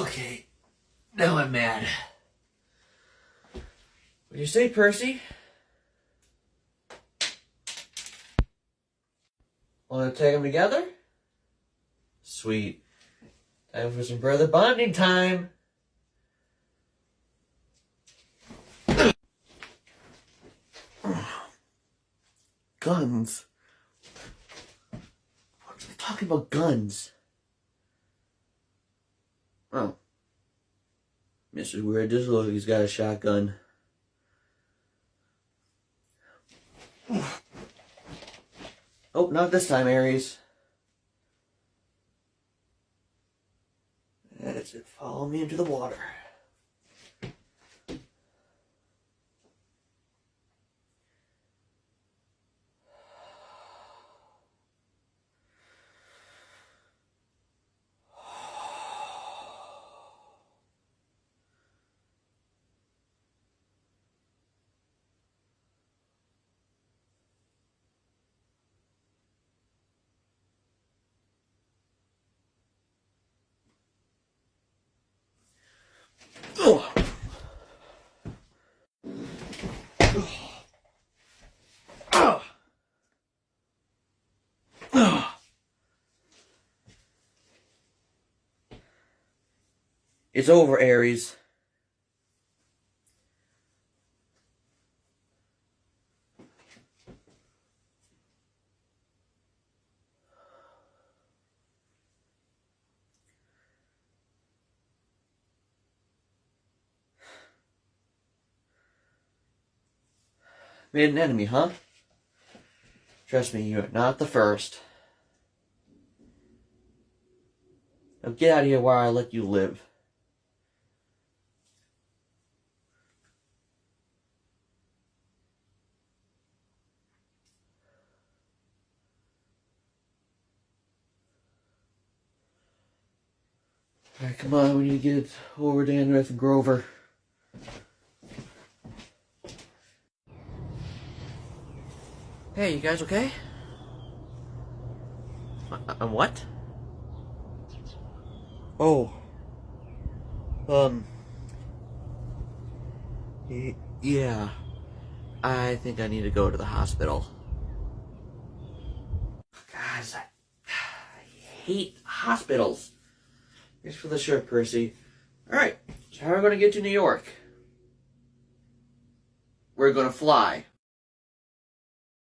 Okay, now I'm mad. What do you say, Percy? Want to take them together? Sweet. Time for some brother bonding time. Guns. What are they talking about guns? Oh. Mr. Weird, just look, he's got a shotgun. Oh, not this time, Aries. That's it. Follow me into the water. Oh. Oh. Oh. It's over, Aries. Made an enemy, huh? Trust me, you're not the first. Now get out of here while I let you live. Alright, come on, we need to get over to Andreth and Grover. Hey, you guys okay? What? Oh. Yeah. I think I need to go to the hospital. Guys, I hate hospitals. Thanks for the shirt, Percy. Alright, so how are we going to get to New York? We're going to fly.